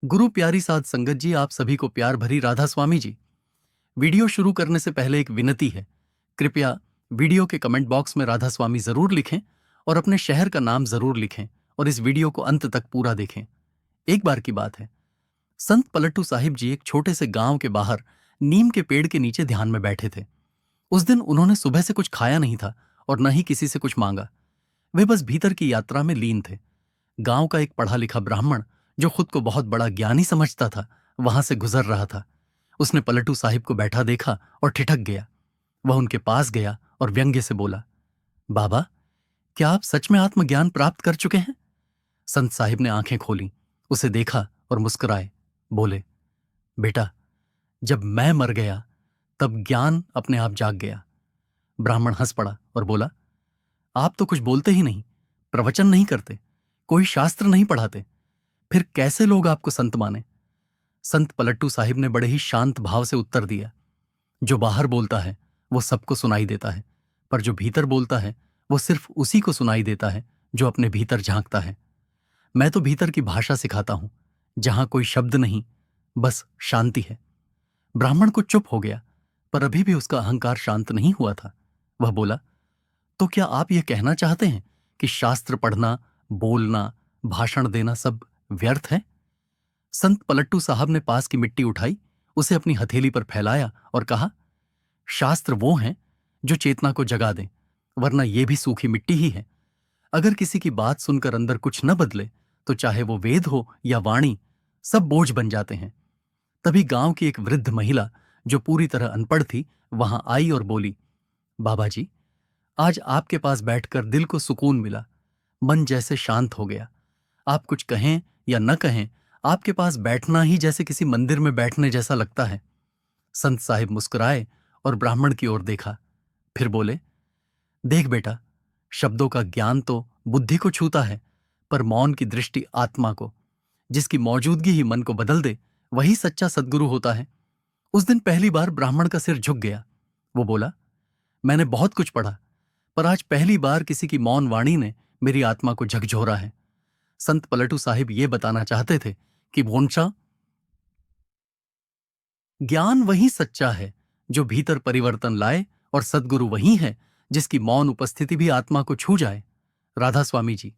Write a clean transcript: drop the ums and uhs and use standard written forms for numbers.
गुरु प्यारी साध संगत जी, आप सभी को प्यार भरी राधा स्वामी जी। वीडियो शुरू करने से पहले एक विनती है। कृपया वीडियो के कमेंट बॉक्स में राधा स्वामी जरूर लिखें और अपने शहर का नाम जरूर लिखें और इस वीडियो को अंत तक पूरा देखें। एक बार की बात है, संत पलट्टू साहिब जी एक छोटे से गांव के बाहर नीम के पेड़ के नीचे ध्यान में बैठे थे। उस दिन उन्होंने सुबह से कुछ खाया नहीं था और न ही किसी से कुछ मांगा। वे बस भीतर की यात्रा में लीन थे। गांव का एक पढ़ा लिखा ब्राह्मण, जो खुद को बहुत बड़ा ज्ञानी समझता था, वहां से गुजर रहा था। उसने पलटू साहिब को बैठा देखा और ठिठक गया। वह उनके पास गया और व्यंग्य से बोला, बाबा, क्या आप सच में आत्मज्ञान प्राप्त कर चुके हैं? संत साहिब ने आंखें खोली, उसे देखा और मुस्कुराए। बोले, बेटा, जब मैं मर गया तब ज्ञान अपने आप जाग गया। ब्राह्मण हंस पड़ा और बोला, आप तो कुछ बोलते ही नहीं, प्रवचन नहीं करते, कोई शास्त्र नहीं पढ़ाते, फिर कैसे लोग आपको संत माने? संत पलट्टू साहिब ने बड़े ही शांत भाव से उत्तर दिया, जो बाहर बोलता है वो सबको सुनाई देता है, पर जो भीतर बोलता है वो सिर्फ उसी को सुनाई देता है जो अपने भीतर झांकता है। मैं तो भीतर की भाषा सिखाता हूं, जहां कोई शब्द नहीं, बस शांति है। ब्राह्मण को चुप हो गया, पर अभी भी उसका अहंकार शांत नहीं हुआ था। वह बोला, तो क्या आप यह कहना चाहते हैं कि शास्त्र पढ़ना, बोलना, भाषण देना सब व्यर्थ है? संत पलट्टू साहब ने पास की मिट्टी उठाई, उसे अपनी हथेली पर फैलाया और कहा, शास्त्र वो हैं जो चेतना को जगा दें, वरना ये भी सूखी मिट्टी ही है। अगर किसी की बात सुनकर अंदर कुछ न बदले तो चाहे वो वेद हो या वाणी, सब बोझ बन जाते हैं। तभी गांव की एक वृद्ध महिला, जो पूरी तरह अनपढ़ थी, वहां आई और बोली, बाबा जी, आज आपके पास बैठकर दिल को सुकून मिला, मन जैसे शांत हो गया। आप कुछ कहें या न कहें, आपके पास बैठना ही जैसे किसी मंदिर में बैठने जैसा लगता है। संत साहिब मुस्कुराए और ब्राह्मण की ओर देखा, फिर बोले, देख बेटा, शब्दों का ज्ञान तो बुद्धि को छूता है, पर मौन की दृष्टि आत्मा को, जिसकी मौजूदगी ही मन को बदल दे, वही सच्चा सद्गुरु होता है। उस दिन पहली बार ब्राह्मण का सिर झुक गया। वो बोला, मैंने बहुत कुछ पढ़ा, पर आज पहली बार किसी की मौन वाणी ने मेरी आत्मा को झकझोरा है। संत पलटू साहिब ये बताना चाहते थे कि भोंसा ज्ञान वही सच्चा है जो भीतर परिवर्तन लाए, और सद्गुरु वही है जिसकी मौन उपस्थिति भी आत्मा को छू जाए। राधा स्वामी जी।